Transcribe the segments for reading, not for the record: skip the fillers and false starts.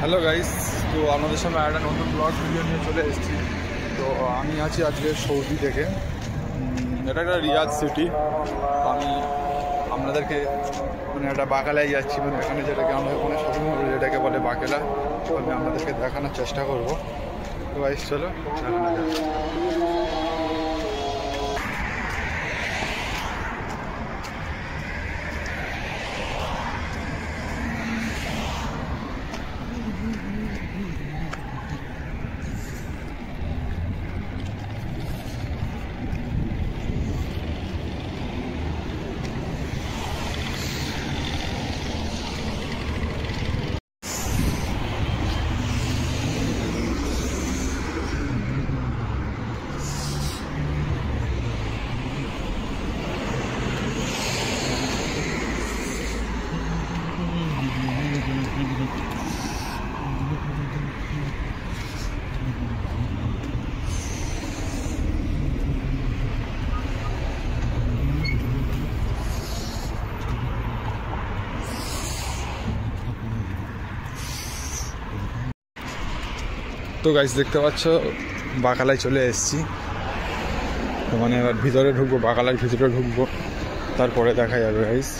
Hello guys, তো আপনাদের সামনে একটা নতুন ব্লগ ভিডিও নিয়ে চলে এসেছি। তো আমি আছি আজকে সৌদি থেকে। এটা একটা রিয়াদ সিটি। আমি আপনাদেরকে একটা বাকালায় যাচ্ছি, এখানে যেটাকে আমরা ওখানে শপিং মল যেটাকে বলে বাকেলা, আমি আপনাদেরকে দেখানোর চেষ্টা করবো। তো গাইস চলো দেখানো যাক। তো গাইস দেখতে পাচ্ছ বাকালায় চলে এসেছি। তো এবার ভিতরে ঢুকবো, বাকালার ভিতরে ঢুকবো, তারপরে দেখা যাবে গাইস।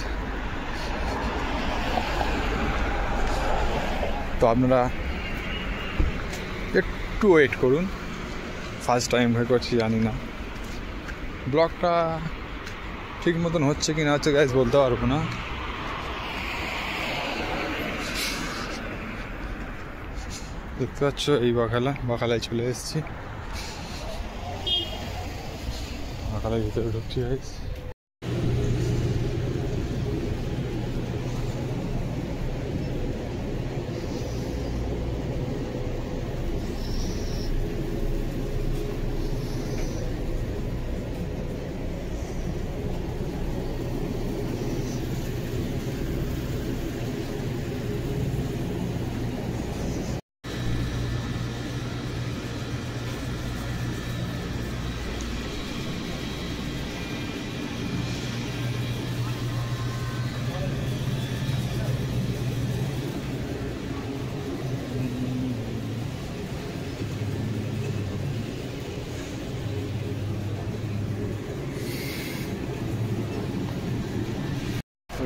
তো আপনারা একটু ওয়েট করুন, ফার্স্ট টাইম হয়ে করছি জানি না ব্লগটা ঠিক মতন হচ্ছে কি না হচ্ছে গাইস বলতে পারবো না। দেখতে পাচ্ছ এই বাকালায় চলে এসেছি, বাকালার ভিতরে ঢুকছি গাইস।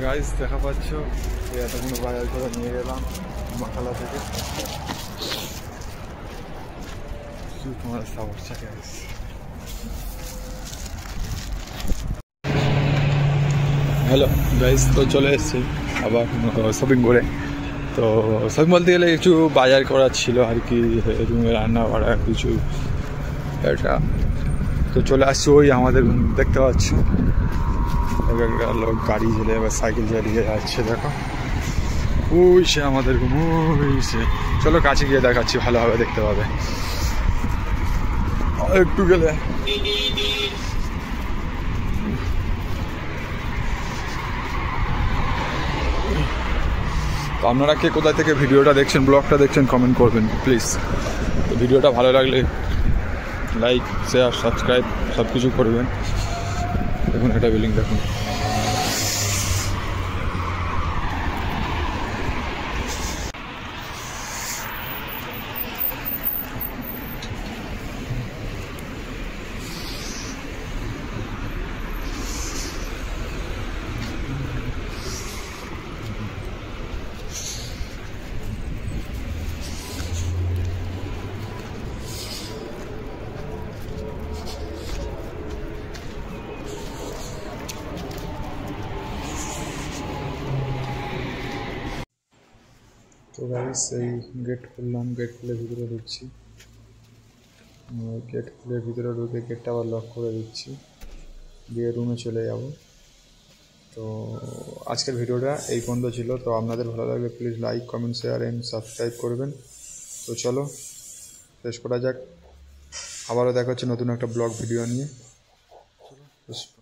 গাইস দেখা পাচ্ছ এতগুলো বাজার করে নিয়ে গেলাম বাকালা থেকে। তোমার সমস্যা গাইস। হ্যালো গাইস, তো চলে এসেছি আবার শপিং করে। তো শপিং বলতে গেলে কিছু বাজার করার ছিল আর কি, রুমে রান্না করা কিছু এটা। তো চলে আসছি ওই আমাদের দেখতে পাচ্ছ একটা লোক গাড়ি চালিয়ে বা সাইকেল চালিয়ে যাচ্ছে, দেখো ওই সে আমাদের রুম, ওই সে। চলো কাছে গিয়ে দেখাচ্ছি, ভালোভাবে দেখতে পাবে একটু গেলে। তো আপনারা কে কোথা থেকে ভিডিওটা দেখছেন, ব্লগটা দেখছেন, কমেন্ট করবেন প্লিজ। তো ভিডিওটা ভালো লাগলে লাইক, শেয়ার, সাবস্ক্রাইব সব কিছু করবেন। দেখুন একটা বিল্ডিং দেখুন। তো গাইস এই গেট খুললাম, গেট খুলে ভিতরে ঢুকছি। গেট খুলে ভিতরে ঢুকে গেটটা আবার লক করে দিচ্ছি, দিয়ে রুমে চলে যাব। তো আজকের ভিডিওটা এই পর্যন্ত ছিল। তো আপনাদের ভালো লাগলে please like, comment, share and subscribe করবেন। তো চলো শেষ করা যাক, আবারও দেখা হচ্ছে নতুন একটা ব্লগ ভিডিও নিয়ে। চলো।